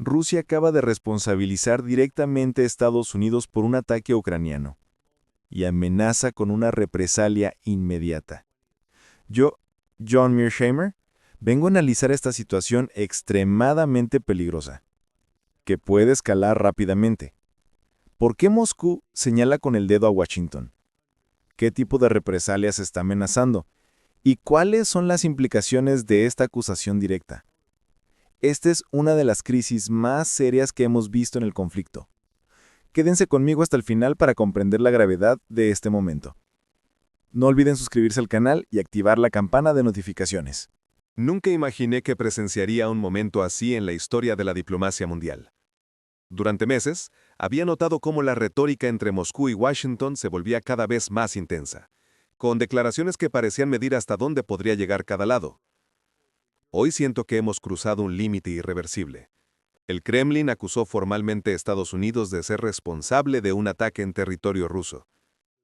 Rusia acaba de responsabilizar directamente a Estados Unidos por un ataque ucraniano y amenaza con una represalia inmediata. Yo, John Mearsheimer, vengo a analizar esta situación extremadamente peligrosa, que puede escalar rápidamente. ¿Por qué Moscú señala con el dedo a Washington? ¿Qué tipo de represalias está amenazando? ¿Y cuáles son las implicaciones de esta acusación directa? Esta es una de las crisis más serias que hemos visto en el conflicto. Quédense conmigo hasta el final para comprender la gravedad de este momento. No olviden suscribirse al canal y activar la campana de notificaciones. Nunca imaginé que presenciaría un momento así en la historia de la diplomacia mundial. Durante meses, había notado cómo la retórica entre Moscú y Washington se volvía cada vez más intensa, con declaraciones que parecían medir hasta dónde podría llegar cada lado. Hoy siento que hemos cruzado un límite irreversible. El Kremlin acusó formalmente a Estados Unidos de ser responsable de un ataque en territorio ruso,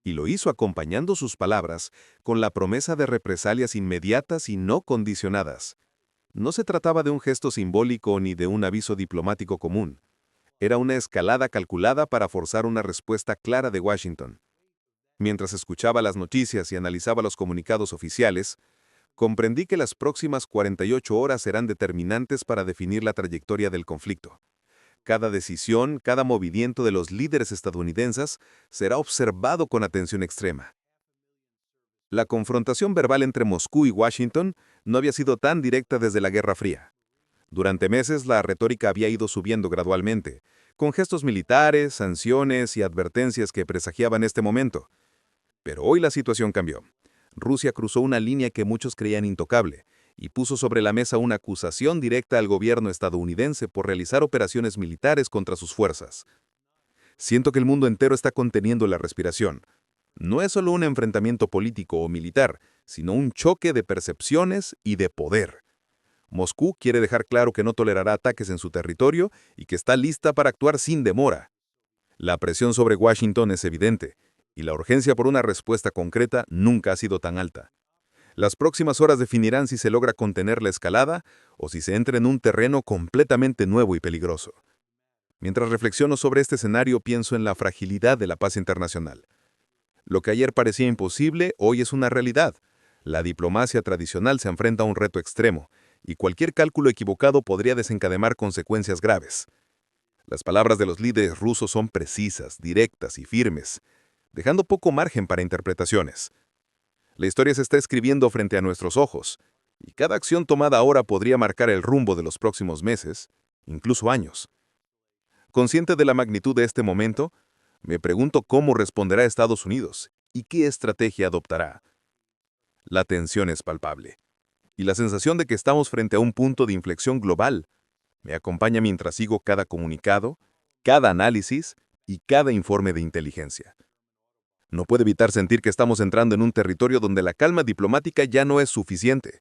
y lo hizo acompañando sus palabras con la promesa de represalias inmediatas y no condicionadas. No se trataba de un gesto simbólico ni de un aviso diplomático común. Era una escalada calculada para forzar una respuesta clara de Washington. Mientras escuchaba las noticias y analizaba los comunicados oficiales, comprendí que las próximas 48 horas serán determinantes para definir la trayectoria del conflicto. Cada decisión, cada movimiento de los líderes estadounidenses será observado con atención extrema. La confrontación verbal entre Moscú y Washington no había sido tan directa desde la Guerra Fría. Durante meses la retórica había ido subiendo gradualmente, con gestos militares, sanciones y advertencias que presagiaban este momento. Pero hoy la situación cambió. Rusia cruzó una línea que muchos creían intocable y puso sobre la mesa una acusación directa al gobierno estadounidense por realizar operaciones militares contra sus fuerzas. Siento que el mundo entero está conteniendo la respiración. No es solo un enfrentamiento político o militar, sino un choque de percepciones y de poder. Moscú quiere dejar claro que no tolerará ataques en su territorio y que está lista para actuar sin demora. La presión sobre Washington es evidente, y la urgencia por una respuesta concreta nunca ha sido tan alta. Las próximas horas definirán si se logra contener la escalada o si se entra en un terreno completamente nuevo y peligroso. Mientras reflexiono sobre este escenario, pienso en la fragilidad de la paz internacional. Lo que ayer parecía imposible, hoy es una realidad. La diplomacia tradicional se enfrenta a un reto extremo, y cualquier cálculo equivocado podría desencadenar consecuencias graves. Las palabras de los líderes rusos son precisas, directas y firmes, dejando poco margen para interpretaciones. La historia se está escribiendo frente a nuestros ojos, y cada acción tomada ahora podría marcar el rumbo de los próximos meses, incluso años. Consciente de la magnitud de este momento, me pregunto cómo responderá Estados Unidos y qué estrategia adoptará. La tensión es palpable, y la sensación de que estamos frente a un punto de inflexión global me acompaña mientras sigo cada comunicado, cada análisis y cada informe de inteligencia. No puedo evitar sentir que estamos entrando en un territorio donde la calma diplomática ya no es suficiente,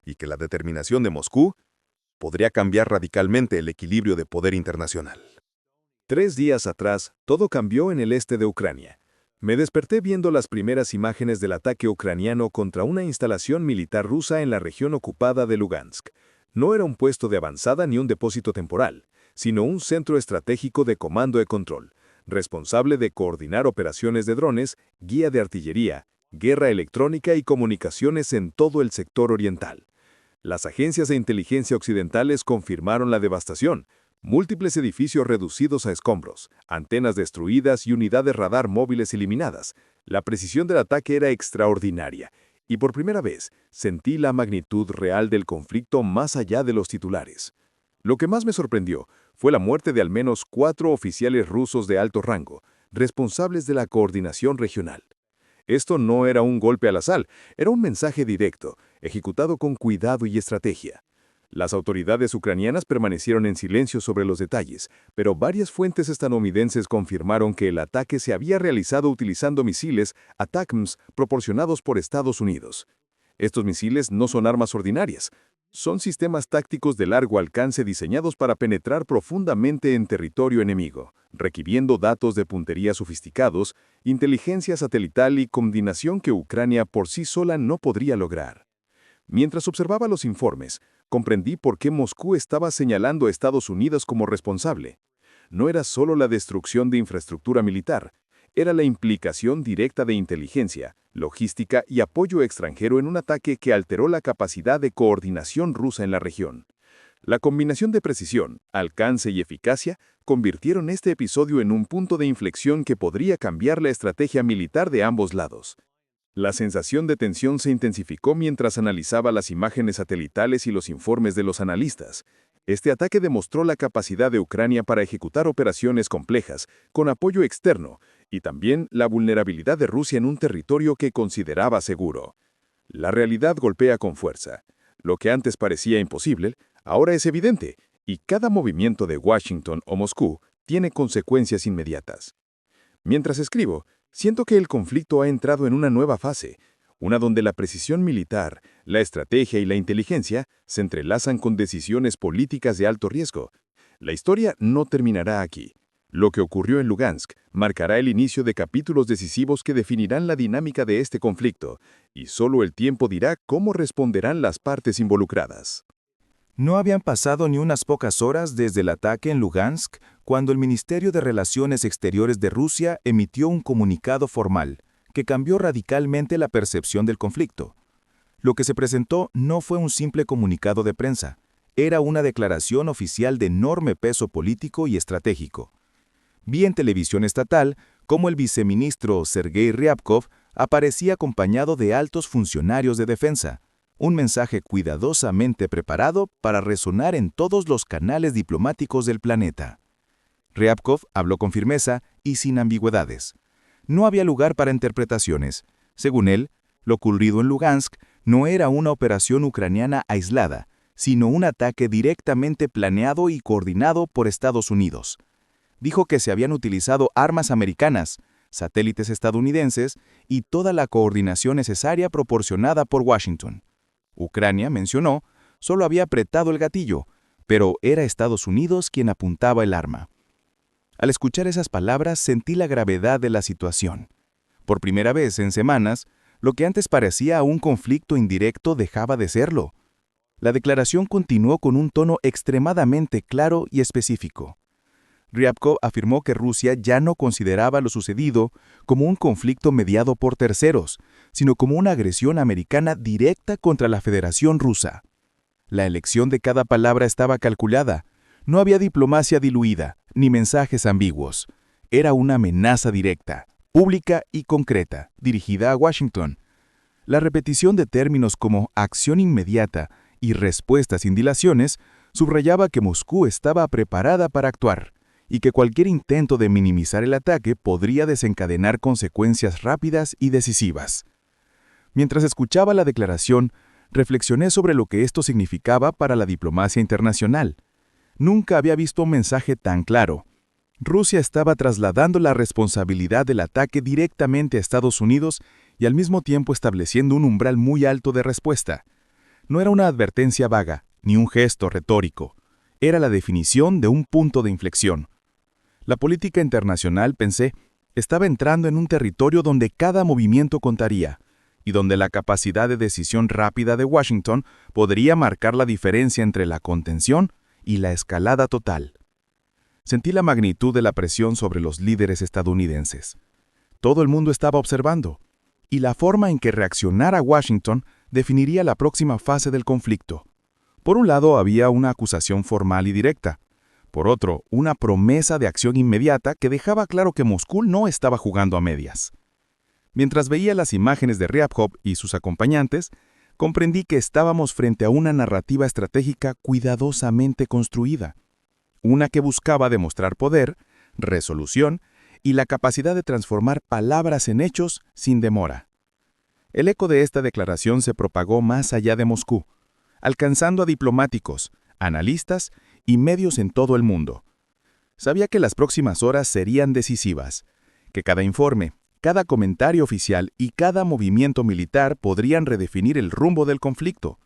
y que la determinación de Moscú podría cambiar radicalmente el equilibrio de poder internacional. 3 días atrás, todo cambió en el este de Ucrania. Me desperté viendo las primeras imágenes del ataque ucraniano contra una instalación militar rusa en la región ocupada de Lugansk. No era un puesto de avanzada ni un depósito temporal, sino un centro estratégico de comando y control, responsable de coordinar operaciones de drones, guía de artillería, guerra electrónica y comunicaciones en todo el sector oriental. Las agencias de inteligencia occidentales confirmaron la devastación. Múltiples edificios reducidos a escombros, antenas destruidas y unidades radar móviles eliminadas. La precisión del ataque era extraordinaria, y por primera vez sentí la magnitud real del conflicto más allá de los titulares. Lo que más me sorprendió fue la muerte de al menos 4 oficiales rusos de alto rango, responsables de la coordinación regional. Esto no era un golpe al azar, era un mensaje directo, ejecutado con cuidado y estrategia. Las autoridades ucranianas permanecieron en silencio sobre los detalles, pero varias fuentes estadounidenses confirmaron que el ataque se había realizado utilizando misiles ATACMS proporcionados por Estados Unidos. Estos misiles no son armas ordinarias, son sistemas tácticos de largo alcance diseñados para penetrar profundamente en territorio enemigo, requiriendo datos de puntería sofisticados, inteligencia satelital y coordinación que Ucrania por sí sola no podría lograr. Mientras observaba los informes, comprendí por qué Moscú estaba señalando a Estados Unidos como responsable. No era solo la destrucción de infraestructura militar, era la implicación directa de inteligencia, logística y apoyo extranjero en un ataque que alteró la capacidad de coordinación rusa en la región. La combinación de precisión, alcance y eficacia convirtieron este episodio en un punto de inflexión que podría cambiar la estrategia militar de ambos lados. La sensación de tensión se intensificó mientras analizaba las imágenes satelitales y los informes de los analistas. Este ataque demostró la capacidad de Ucrania para ejecutar operaciones complejas, con apoyo externo, y también la vulnerabilidad de Rusia en un territorio que consideraba seguro. La realidad golpea con fuerza. Lo que antes parecía imposible, ahora es evidente, y cada movimiento de Washington o Moscú tiene consecuencias inmediatas. Mientras escribo, siento que el conflicto ha entrado en una nueva fase, una donde la precisión militar, la estrategia y la inteligencia se entrelazan con decisiones políticas de alto riesgo. La historia no terminará aquí. Lo que ocurrió en Lugansk marcará el inicio de capítulos decisivos que definirán la dinámica de este conflicto, y solo el tiempo dirá cómo responderán las partes involucradas. No habían pasado ni unas pocas horas desde el ataque en Lugansk cuando el Ministerio de Relaciones Exteriores de Rusia emitió un comunicado formal que cambió radicalmente la percepción del conflicto. Lo que se presentó no fue un simple comunicado de prensa, era una declaración oficial de enorme peso político y estratégico. Vi en televisión estatal cómo el viceministro Sergei Ryabkov aparecía acompañado de altos funcionarios de defensa, un mensaje cuidadosamente preparado para resonar en todos los canales diplomáticos del planeta. Ryabkov habló con firmeza y sin ambigüedades. No había lugar para interpretaciones. Según él, lo ocurrido en Lugansk no era una operación ucraniana aislada, sino un ataque directamente planeado y coordinado por Estados Unidos. Dijo que se habían utilizado armas americanas, satélites estadounidenses y toda la coordinación necesaria proporcionada por Washington. Ucrania, mencionó, solo había apretado el gatillo, pero era Estados Unidos quien apuntaba el arma. Al escuchar esas palabras sentí la gravedad de la situación. Por primera vez en semanas, lo que antes parecía un conflicto indirecto dejaba de serlo. La declaración continuó con un tono extremadamente claro y específico. Ryabkov afirmó que Rusia ya no consideraba lo sucedido como un conflicto mediado por terceros, sino como una agresión americana directa contra la Federación Rusa. La elección de cada palabra estaba calculada. No había diplomacia diluida, ni mensajes ambiguos. Era una amenaza directa, pública y concreta, dirigida a Washington. La repetición de términos como acción inmediata y respuesta sin dilaciones subrayaba que Moscú estaba preparada para actuar, y que cualquier intento de minimizar el ataque podría desencadenar consecuencias rápidas y decisivas. Mientras escuchaba la declaración, reflexioné sobre lo que esto significaba para la diplomacia internacional. Nunca había visto un mensaje tan claro. Rusia estaba trasladando la responsabilidad del ataque directamente a Estados Unidos y al mismo tiempo estableciendo un umbral muy alto de respuesta. No era una advertencia vaga, ni un gesto retórico. Era la definición de un punto de inflexión. La política internacional, pensé, estaba entrando en un territorio donde cada movimiento contaría, y donde la capacidad de decisión rápida de Washington podría marcar la diferencia entre la contención y la escalada total. Sentí la magnitud de la presión sobre los líderes estadounidenses. Todo el mundo estaba observando, y la forma en que reaccionara Washington definiría la próxima fase del conflicto. Por un lado había una acusación formal y directa. Por otro, una promesa de acción inmediata que dejaba claro que Moscú no estaba jugando a medias. Mientras veía las imágenes de Ryabkov y sus acompañantes, comprendí que estábamos frente a una narrativa estratégica cuidadosamente construida, una que buscaba demostrar poder, resolución y la capacidad de transformar palabras en hechos sin demora. El eco de esta declaración se propagó más allá de Moscú, alcanzando a diplomáticos, analistas y medios en todo el mundo. Sabía que las próximas horas serían decisivas, que cada informe, cada comentario oficial y cada movimiento militar podrían redefinir el rumbo del conflicto.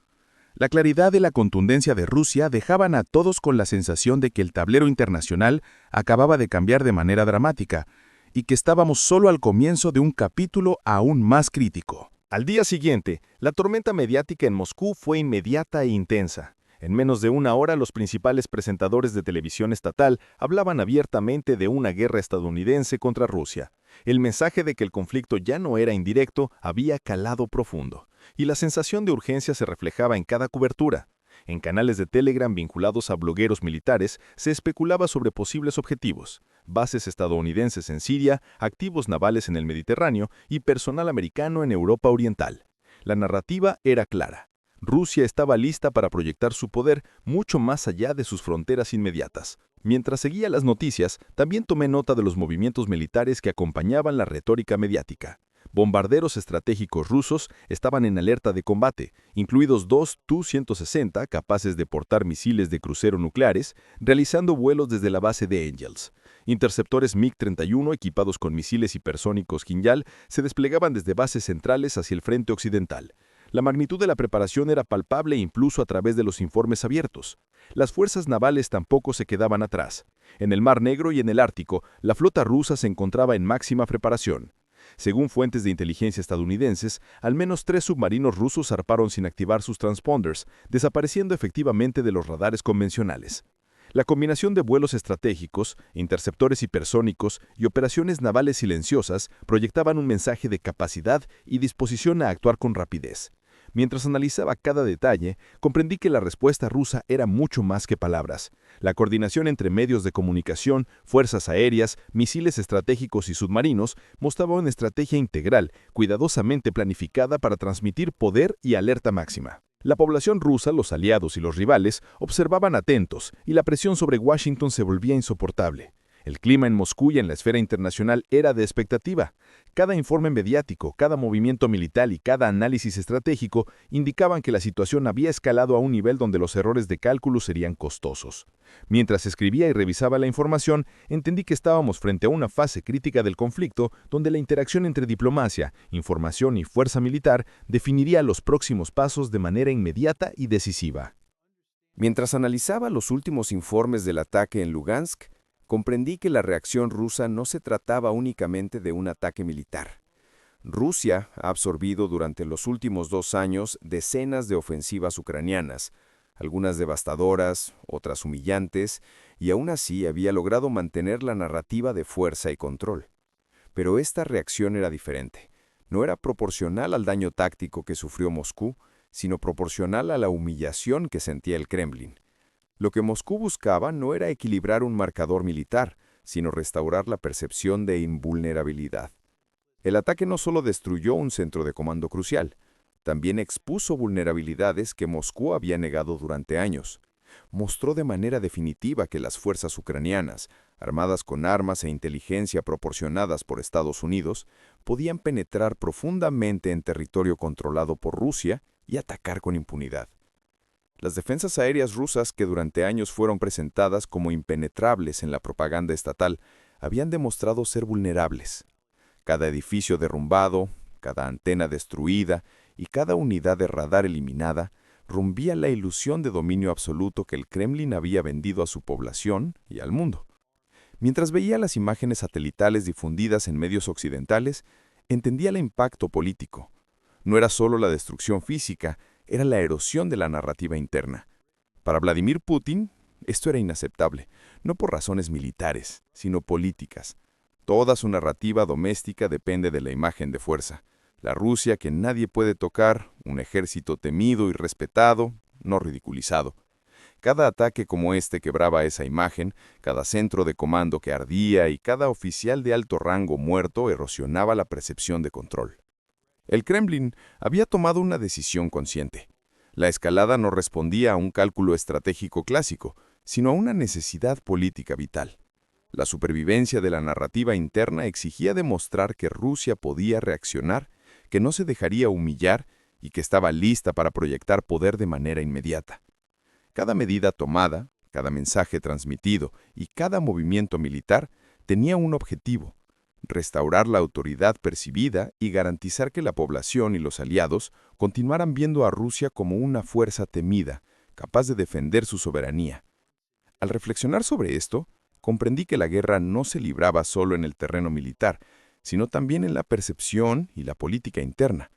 La claridad y la contundencia de Rusia dejaban a todos con la sensación de que el tablero internacional acababa de cambiar de manera dramática y que estábamos solo al comienzo de un capítulo aún más crítico. Al día siguiente, la tormenta mediática en Moscú fue inmediata e intensa. En menos de una hora, los principales presentadores de televisión estatal hablaban abiertamente de una guerra estadounidense contra Rusia. El mensaje de que el conflicto ya no era indirecto había calado profundo, y la sensación de urgencia se reflejaba en cada cobertura. En canales de Telegram vinculados a blogueros militares se especulaba sobre posibles objetivos: bases estadounidenses en Siria, activos navales en el Mediterráneo y personal americano en Europa Oriental. La narrativa era clara. Rusia estaba lista para proyectar su poder mucho más allá de sus fronteras inmediatas. Mientras seguía las noticias, también tomé nota de los movimientos militares que acompañaban la retórica mediática. Bombarderos estratégicos rusos estaban en alerta de combate, incluidos 2 Tu-160 capaces de portar misiles de crucero nucleares, realizando vuelos desde la base de Engels. Interceptores MiG-31 equipados con misiles hipersónicos Kinjal se desplegaban desde bases centrales hacia el frente occidental. La magnitud de la preparación era palpable incluso a través de los informes abiertos. Las fuerzas navales tampoco se quedaban atrás. En el Mar Negro y en el Ártico, la flota rusa se encontraba en máxima preparación. Según fuentes de inteligencia estadounidenses, al menos 3 submarinos rusos zarparon sin activar sus transponders, desapareciendo efectivamente de los radares convencionales. La combinación de vuelos estratégicos, interceptores hipersónicos y operaciones navales silenciosas proyectaban un mensaje de capacidad y disposición a actuar con rapidez. Mientras analizaba cada detalle, comprendí que la respuesta rusa era mucho más que palabras. La coordinación entre medios de comunicación, fuerzas aéreas, misiles estratégicos y submarinos mostraba una estrategia integral, cuidadosamente planificada para transmitir poder y alerta máxima. La población rusa, los aliados y los rivales observaban atentos, y la presión sobre Washington se volvía insoportable. El clima en Moscú y en la esfera internacional era de expectativa. Cada informe mediático, cada movimiento militar y cada análisis estratégico indicaban que la situación había escalado a un nivel donde los errores de cálculo serían costosos. Mientras escribía y revisaba la información, entendí que estábamos frente a una fase crítica del conflicto donde la interacción entre diplomacia, información y fuerza militar definiría los próximos pasos de manera inmediata y decisiva. Mientras analizaba los últimos informes del ataque en Lugansk, comprendí que la reacción rusa no se trataba únicamente de un ataque militar. Rusia ha absorbido durante los últimos 2 años decenas de ofensivas ucranianas, algunas devastadoras, otras humillantes, y aún así había logrado mantener la narrativa de fuerza y control. Pero esta reacción era diferente. No era proporcional al daño táctico que sufrió Moscú, sino proporcional a la humillación que sentía el Kremlin. Lo que Moscú buscaba no era equilibrar un marcador militar, sino restaurar la percepción de invulnerabilidad. El ataque no solo destruyó un centro de comando crucial, también expuso vulnerabilidades que Moscú había negado durante años. Mostró de manera definitiva que las fuerzas ucranianas, armadas con armas e inteligencia proporcionadas por Estados Unidos, podían penetrar profundamente en territorio controlado por Rusia y atacar con impunidad. Las defensas aéreas rusas, que durante años fueron presentadas como impenetrables en la propaganda estatal, habían demostrado ser vulnerables. Cada edificio derrumbado, cada antena destruida y cada unidad de radar eliminada rompía la ilusión de dominio absoluto que el Kremlin había vendido a su población y al mundo. Mientras veía las imágenes satelitales difundidas en medios occidentales, entendía el impacto político. No era solo la destrucción física, era la erosión de la narrativa interna. Para Vladimir Putin, esto era inaceptable, no por razones militares, sino políticas. Toda su narrativa doméstica depende de la imagen de fuerza. La Rusia que nadie puede tocar, un ejército temido y respetado, no ridiculizado. Cada ataque como este quebraba esa imagen, cada centro de comando que ardía y cada oficial de alto rango muerto erosionaba la percepción de control. El Kremlin había tomado una decisión consciente. La escalada no respondía a un cálculo estratégico clásico, sino a una necesidad política vital. La supervivencia de la narrativa interna exigía demostrar que Rusia podía reaccionar, que no se dejaría humillar y que estaba lista para proyectar poder de manera inmediata. Cada medida tomada, cada mensaje transmitido y cada movimiento militar tenía un objetivo: restaurar la autoridad percibida y garantizar que la población y los aliados continuaran viendo a Rusia como una fuerza temida, capaz de defender su soberanía. Al reflexionar sobre esto, comprendí que la guerra no se libraba solo en el terreno militar, sino también en la percepción y la política interna.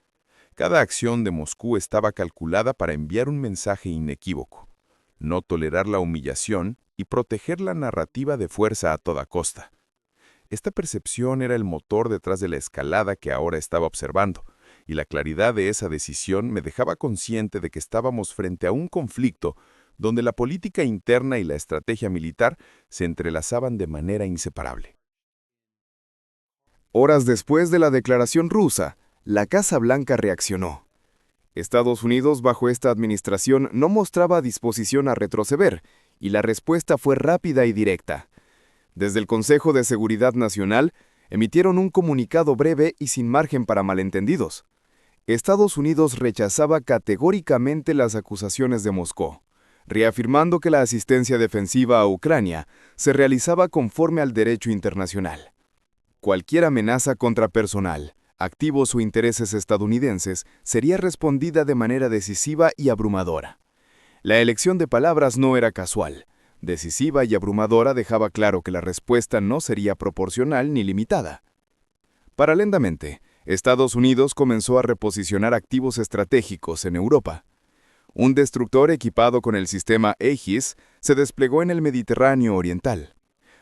Cada acción de Moscú estaba calculada para enviar un mensaje inequívoco: no tolerar la humillación y proteger la narrativa de fuerza a toda costa. Esta percepción era el motor detrás de la escalada que ahora estaba observando, y la claridad de esa decisión me dejaba consciente de que estábamos frente a un conflicto donde la política interna y la estrategia militar se entrelazaban de manera inseparable. Horas después de la declaración rusa, la Casa Blanca reaccionó. Estados Unidos, bajo esta administración, no mostraba disposición a retroceder, y la respuesta fue rápida y directa. Desde el Consejo de Seguridad Nacional, emitieron un comunicado breve y sin margen para malentendidos. Estados Unidos rechazaba categóricamente las acusaciones de Moscú, reafirmando que la asistencia defensiva a Ucrania se realizaba conforme al derecho internacional. Cualquier amenaza contra personal, activos o intereses estadounidenses sería respondida de manera decisiva y abrumadora. La elección de palabras no era casual. Decisiva y abrumadora dejaba claro que la respuesta no sería proporcional ni limitada. Paralelamente, Estados Unidos comenzó a reposicionar activos estratégicos en Europa. Un destructor equipado con el sistema Aegis se desplegó en el Mediterráneo Oriental.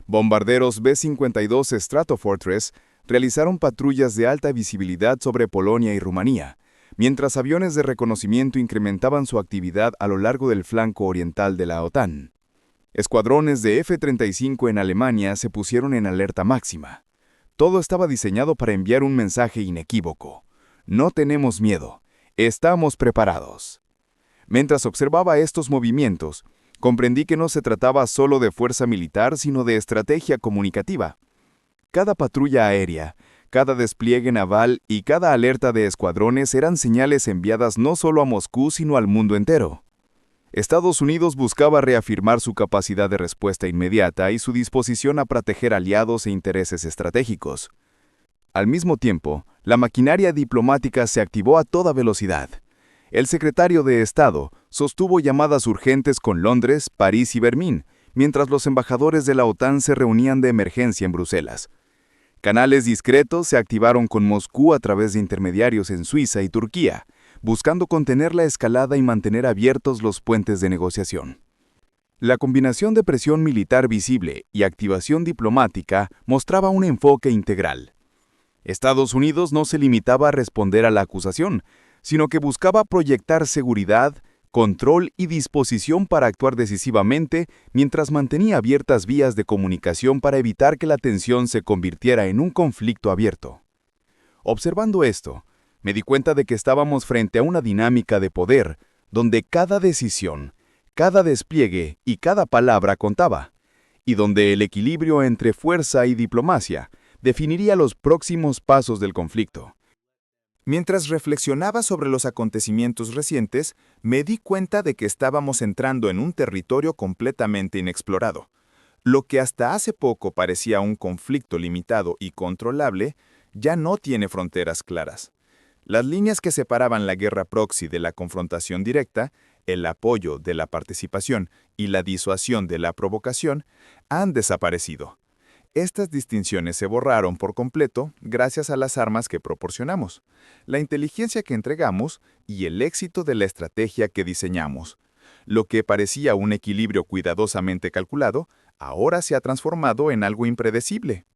Bombarderos B-52 Stratofortress realizaron patrullas de alta visibilidad sobre Polonia y Rumanía, mientras aviones de reconocimiento incrementaban su actividad a lo largo del flanco oriental de la OTAN. Escuadrones de F-35 en Alemania se pusieron en alerta máxima. Todo estaba diseñado para enviar un mensaje inequívoco. No tenemos miedo, estamos preparados. Mientras observaba estos movimientos, comprendí que no se trataba solo de fuerza militar, sino de estrategia comunicativa. Cada patrulla aérea, cada despliegue naval y cada alerta de escuadrones eran señales enviadas no solo a Moscú, sino al mundo entero. Estados Unidos buscaba reafirmar su capacidad de respuesta inmediata y su disposición a proteger aliados e intereses estratégicos. Al mismo tiempo, la maquinaria diplomática se activó a toda velocidad. El secretario de Estado sostuvo llamadas urgentes con Londres, París y Berlín, mientras los embajadores de la OTAN se reunían de emergencia en Bruselas. Canales discretos se activaron con Moscú a través de intermediarios en Suiza y Turquía, buscando contener la escalada y mantener abiertos los puentes de negociación. La combinación de presión militar visible y activación diplomática mostraba un enfoque integral. Estados Unidos no se limitaba a responder a la acusación, sino que buscaba proyectar seguridad, control y disposición para actuar decisivamente mientras mantenía abiertas vías de comunicación para evitar que la tensión se convirtiera en un conflicto abierto. Observando esto, me di cuenta de que estábamos frente a una dinámica de poder, donde cada decisión, cada despliegue y cada palabra contaba, y donde el equilibrio entre fuerza y diplomacia definiría los próximos pasos del conflicto. Mientras reflexionaba sobre los acontecimientos recientes, me di cuenta de que estábamos entrando en un territorio completamente inexplorado. Lo que hasta hace poco parecía un conflicto limitado y controlable, ya no tiene fronteras claras. Las líneas que separaban la guerra proxy de la confrontación directa, el apoyo de la participación y la disuasión de la provocación, han desaparecido. Estas distinciones se borraron por completo gracias a las armas que proporcionamos, la inteligencia que entregamos y el éxito de la estrategia que diseñamos. Lo que parecía un equilibrio cuidadosamente calculado, ahora se ha transformado en algo impredecible.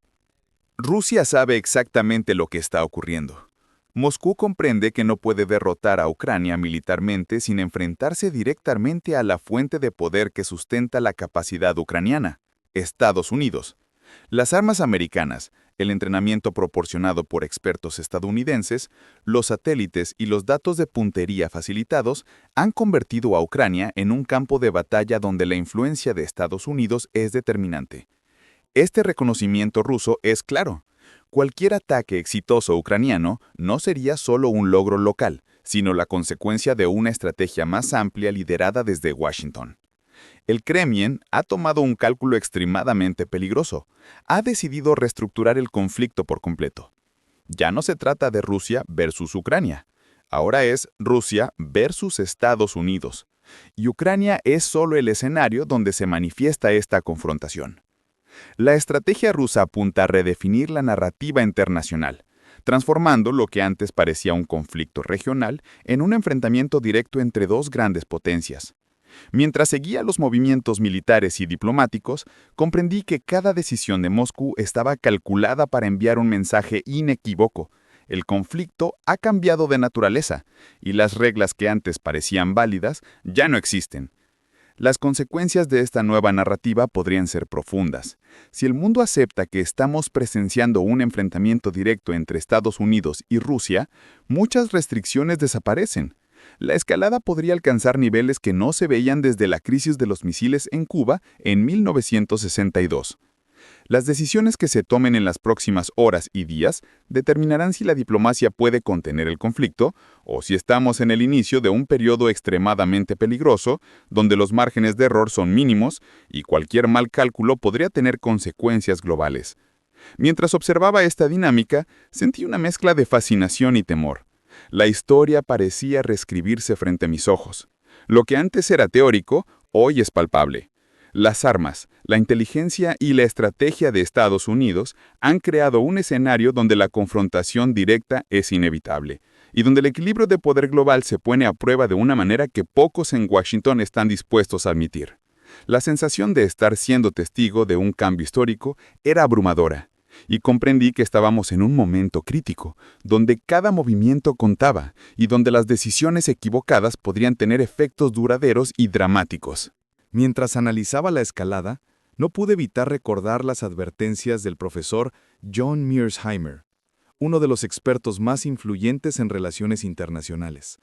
Rusia sabe exactamente lo que está ocurriendo. Moscú comprende que no puede derrotar a Ucrania militarmente sin enfrentarse directamente a la fuente de poder que sustenta la capacidad ucraniana, Estados Unidos. Las armas americanas, el entrenamiento proporcionado por expertos estadounidenses, los satélites y los datos de puntería facilitados han convertido a Ucrania en un campo de batalla donde la influencia de Estados Unidos es determinante. Este reconocimiento ruso es claro. Cualquier ataque exitoso ucraniano no sería solo un logro local, sino la consecuencia de una estrategia más amplia liderada desde Washington. El Kremlin ha tomado un cálculo extremadamente peligroso. Ha decidido reestructurar el conflicto por completo. Ya no se trata de Rusia versus Ucrania. Ahora es Rusia versus Estados Unidos. Y Ucrania es solo el escenario donde se manifiesta esta confrontación. La estrategia rusa apunta a redefinir la narrativa internacional, transformando lo que antes parecía un conflicto regional en un enfrentamiento directo entre dos grandes potencias. Mientras seguía los movimientos militares y diplomáticos, comprendí que cada decisión de Moscú estaba calculada para enviar un mensaje inequívoco. El conflicto ha cambiado de naturaleza, y las reglas que antes parecían válidas ya no existen. Las consecuencias de esta nueva narrativa podrían ser profundas. Si el mundo acepta que estamos presenciando un enfrentamiento directo entre Estados Unidos y Rusia, muchas restricciones desaparecen. La escalada podría alcanzar niveles que no se veían desde la crisis de los misiles en Cuba en 1962. Las decisiones que se tomen en las próximas horas y días determinarán si la diplomacia puede contener el conflicto o si estamos en el inicio de un periodo extremadamente peligroso, donde los márgenes de error son mínimos y cualquier mal cálculo podría tener consecuencias globales. Mientras observaba esta dinámica, sentí una mezcla de fascinación y temor. La historia parecía reescribirse frente a mis ojos. Lo que antes era teórico, hoy es palpable. Las armas, la inteligencia y la estrategia de Estados Unidos han creado un escenario donde la confrontación directa es inevitable, y donde el equilibrio de poder global se pone a prueba de una manera que pocos en Washington están dispuestos a admitir. La sensación de estar siendo testigo de un cambio histórico era abrumadora, y comprendí que estábamos en un momento crítico, donde cada movimiento contaba, y donde las decisiones equivocadas podrían tener efectos duraderos y dramáticos. Mientras analizaba la escalada, no pude evitar recordar las advertencias del profesor John Mearsheimer, uno de los expertos más influyentes en relaciones internacionales.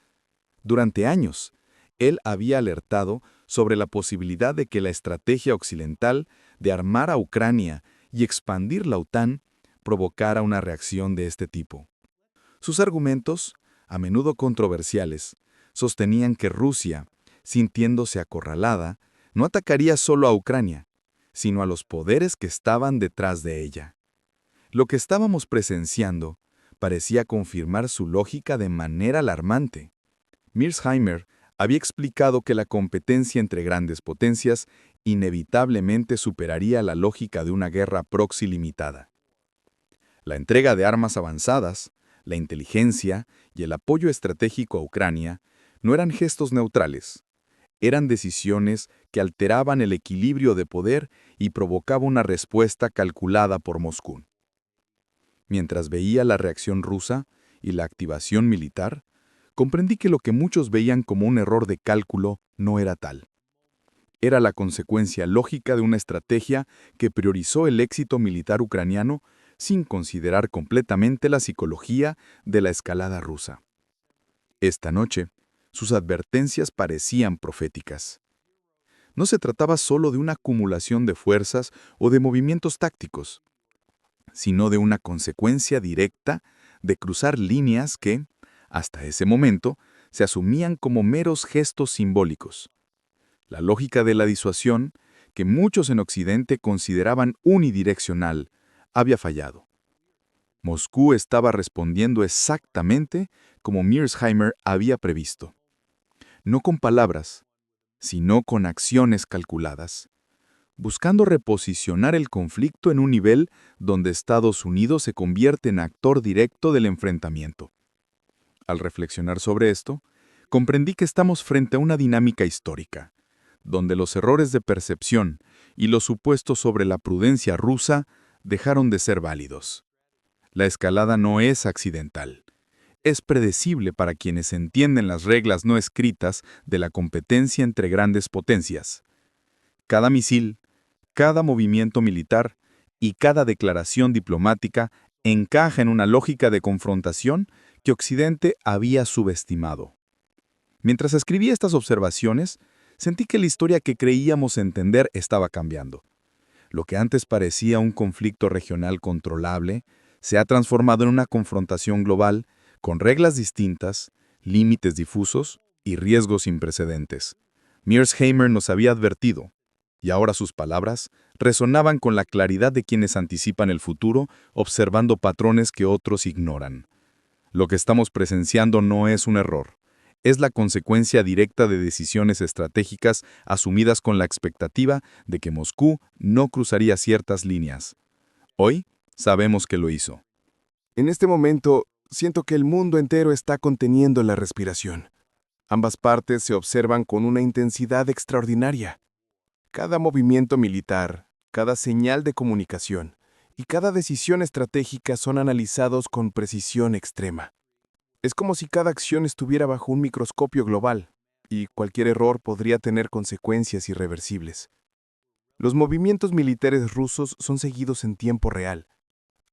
Durante años, él había alertado sobre la posibilidad de que la estrategia occidental de armar a Ucrania y expandir la OTAN provocara una reacción de este tipo. Sus argumentos, a menudo controversiales, sostenían que Rusia, sintiéndose acorralada, no atacaría solo a Ucrania, sino a los poderes que estaban detrás de ella. Lo que estábamos presenciando parecía confirmar su lógica de manera alarmante. Mearsheimer había explicado que la competencia entre grandes potencias inevitablemente superaría la lógica de una guerra proxy limitada. La entrega de armas avanzadas, la inteligencia y el apoyo estratégico a Ucrania no eran gestos neutrales. Eran decisiones que alteraban el equilibrio de poder y provocaban una respuesta calculada por Moscú. Mientras veía la reacción rusa y la activación militar, comprendí que lo que muchos veían como un error de cálculo no era tal. Era la consecuencia lógica de una estrategia que priorizó el éxito militar ucraniano sin considerar completamente la psicología de la escalada rusa. Esta noche, sus advertencias parecían proféticas. No se trataba solo de una acumulación de fuerzas o de movimientos tácticos, sino de una consecuencia directa de cruzar líneas que, hasta ese momento, se asumían como meros gestos simbólicos. La lógica de la disuasión, que muchos en Occidente consideraban unidireccional, había fallado. Moscú estaba respondiendo exactamente como Mearsheimer había previsto. No con palabras, sino con acciones calculadas, buscando reposicionar el conflicto en un nivel donde Estados Unidos se convierte en actor directo del enfrentamiento. Al reflexionar sobre esto, comprendí que estamos frente a una dinámica histórica, donde los errores de percepción y los supuestos sobre la prudencia rusa dejaron de ser válidos. La escalada no es accidental. Es predecible para quienes entienden las reglas no escritas de la competencia entre grandes potencias. Cada misil, cada movimiento militar y cada declaración diplomática encaja en una lógica de confrontación que Occidente había subestimado. Mientras escribía estas observaciones, sentí que la historia que creíamos entender estaba cambiando. Lo que antes parecía un conflicto regional controlable se ha transformado en una confrontación global con reglas distintas, límites difusos y riesgos sin precedentes. Mearsheimer nos había advertido, y ahora sus palabras resonaban con la claridad de quienes anticipan el futuro, observando patrones que otros ignoran. Lo que estamos presenciando no es un error, es la consecuencia directa de decisiones estratégicas asumidas con la expectativa de que Moscú no cruzaría ciertas líneas. Hoy sabemos que lo hizo. En este momento, siento que el mundo entero está conteniendo la respiración. Ambas partes se observan con una intensidad extraordinaria. Cada movimiento militar, cada señal de comunicación y cada decisión estratégica son analizados con precisión extrema. Es como si cada acción estuviera bajo un microscopio global, y cualquier error podría tener consecuencias irreversibles. Los movimientos militares rusos son seguidos en tiempo real.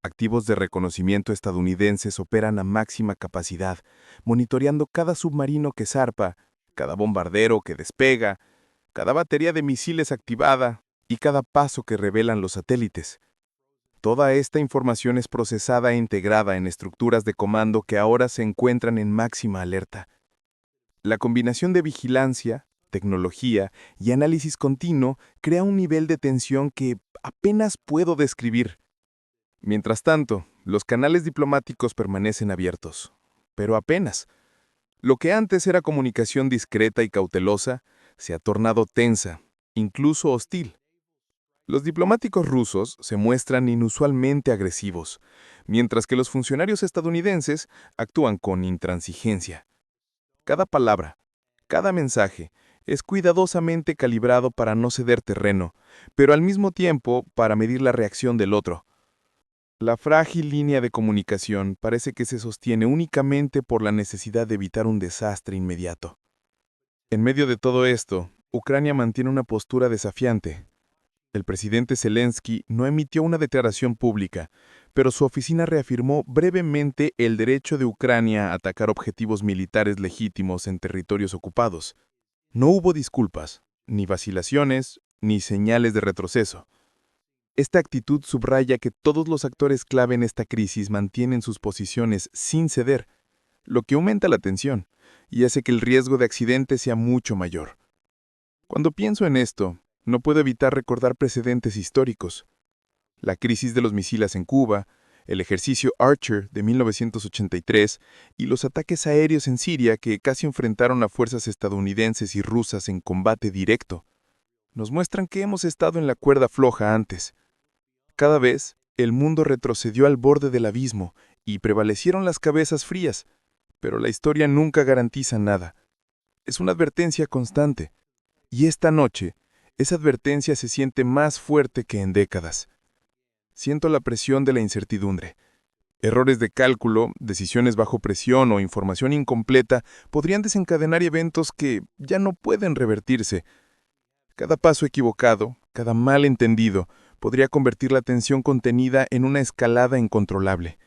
Activos de reconocimiento estadounidenses operan a máxima capacidad, monitoreando cada submarino que zarpa, cada bombardero que despega, cada batería de misiles activada y cada paso que revelan los satélites. Toda esta información es procesada e integrada en estructuras de comando que ahora se encuentran en máxima alerta. La combinación de vigilancia, tecnología y análisis continuo crea un nivel de tensión que apenas puedo describir. Mientras tanto, los canales diplomáticos permanecen abiertos, pero apenas. Lo que antes era comunicación discreta y cautelosa se ha tornado tensa, incluso hostil. Los diplomáticos rusos se muestran inusualmente agresivos, mientras que los funcionarios estadounidenses actúan con intransigencia. Cada palabra, cada mensaje, es cuidadosamente calibrado para no ceder terreno, pero al mismo tiempo para medir la reacción del otro. La frágil línea de comunicación parece que se sostiene únicamente por la necesidad de evitar un desastre inmediato. En medio de todo esto, Ucrania mantiene una postura desafiante. El presidente Zelensky no emitió una declaración pública, pero su oficina reafirmó brevemente el derecho de Ucrania a atacar objetivos militares legítimos en territorios ocupados. No hubo disculpas, ni vacilaciones, ni señales de retroceso. Esta actitud subraya que todos los actores clave en esta crisis mantienen sus posiciones sin ceder, lo que aumenta la tensión y hace que el riesgo de accidente sea mucho mayor. Cuando pienso en esto, no puedo evitar recordar precedentes históricos. La crisis de los misiles en Cuba, el ejercicio Archer de 1983 y los ataques aéreos en Siria que casi enfrentaron a fuerzas estadounidenses y rusas en combate directo. Nos muestran que hemos estado en la cuerda floja antes. Cada vez, el mundo retrocedió al borde del abismo y prevalecieron las cabezas frías, pero la historia nunca garantiza nada. Es una advertencia constante, y esta noche, esa advertencia se siente más fuerte que en décadas. Siento la presión de la incertidumbre. Errores de cálculo, decisiones bajo presión o información incompleta podrían desencadenar eventos que ya no pueden revertirse. Cada paso equivocado, cada malentendido, podría convertir la tensión contenida en una escalada incontrolable.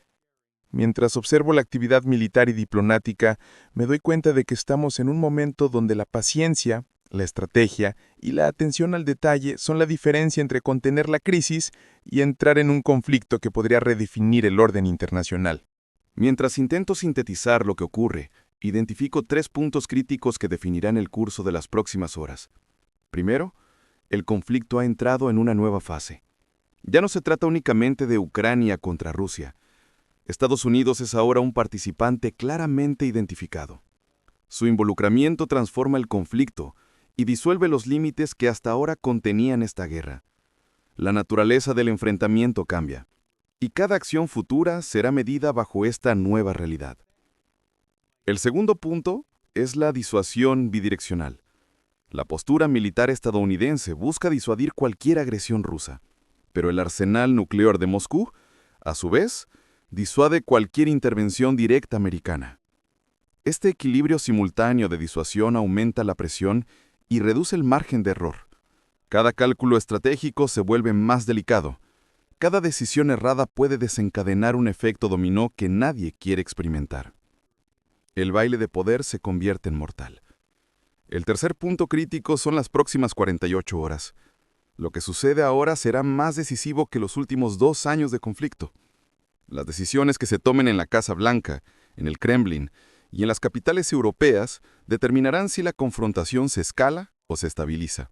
Mientras observo la actividad militar y diplomática, me doy cuenta de que estamos en un momento donde la paciencia, la estrategia y la atención al detalle son la diferencia entre contener la crisis y entrar en un conflicto que podría redefinir el orden internacional. Mientras intento sintetizar lo que ocurre, identifico 3 puntos críticos que definirán el curso de las próximas horas. Primero, el conflicto ha entrado en una nueva fase. Ya no se trata únicamente de Ucrania contra Rusia. Estados Unidos es ahora un participante claramente identificado. Su involucramiento transforma el conflicto y disuelve los límites que hasta ahora contenían esta guerra. La naturaleza del enfrentamiento cambia, y cada acción futura será medida bajo esta nueva realidad. El segundo punto es la disuasión bidireccional. La postura militar estadounidense busca disuadir cualquier agresión rusa, pero el arsenal nuclear de Moscú, a su vez, disuade cualquier intervención directa americana. Este equilibrio simultáneo de disuasión aumenta la presión y reduce el margen de error. Cada cálculo estratégico se vuelve más delicado. Cada decisión errada puede desencadenar un efecto dominó que nadie quiere experimentar. El baile de poder se convierte en mortal. El tercer punto crítico son las próximas 48 horas. Lo que sucede ahora será más decisivo que los últimos 2 años de conflicto. Las decisiones que se tomen en la Casa Blanca, en el Kremlin y en las capitales europeas determinarán si la confrontación se escala o se estabiliza,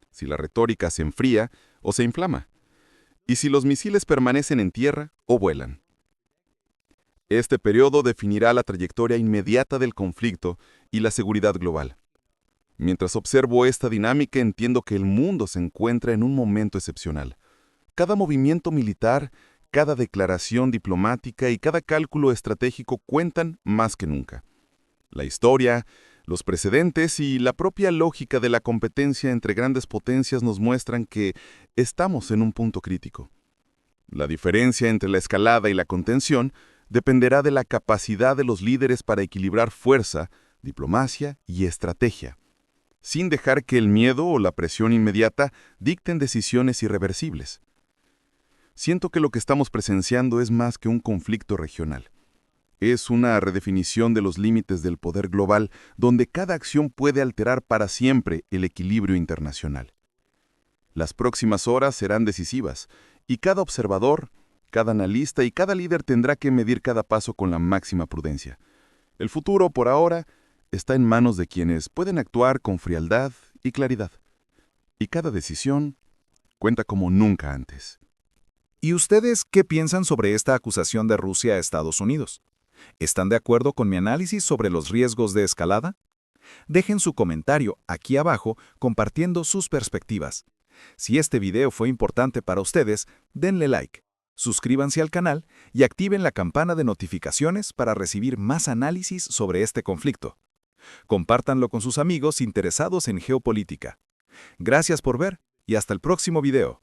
si la retórica se enfría o se inflama, y si los misiles permanecen en tierra o vuelan. Este periodo definirá la trayectoria inmediata del conflicto y la seguridad global. Mientras observo esta dinámica, entiendo que el mundo se encuentra en un momento excepcional. Cada movimiento militar, cada declaración diplomática y cada cálculo estratégico cuentan más que nunca. La historia, Los precedentes y la propia lógica de la competencia entre grandes potencias nos muestran que estamos en un punto crítico. La diferencia entre la escalada y la contención dependerá de la capacidad de los líderes para equilibrar fuerza, diplomacia y estrategia, sin dejar que el miedo o la presión inmediata dicten decisiones irreversibles. Siento que lo que estamos presenciando es más que un conflicto regional. Es una redefinición de los límites del poder global, donde cada acción puede alterar para siempre el equilibrio internacional. Las próximas horas serán decisivas, y cada observador, cada analista y cada líder tendrá que medir cada paso con la máxima prudencia. El futuro, por ahora, está en manos de quienes pueden actuar con frialdad y claridad. Y cada decisión cuenta como nunca antes. ¿Y ustedes qué piensan sobre esta acusación de Rusia a Estados Unidos? ¿Están de acuerdo con mi análisis sobre los riesgos de escalada? Dejen su comentario aquí abajo compartiendo sus perspectivas. Si este video fue importante para ustedes, denle like, suscríbanse al canal y activen la campana de notificaciones para recibir más análisis sobre este conflicto. Compártanlo con sus amigos interesados en geopolítica. Gracias por ver y hasta el próximo video.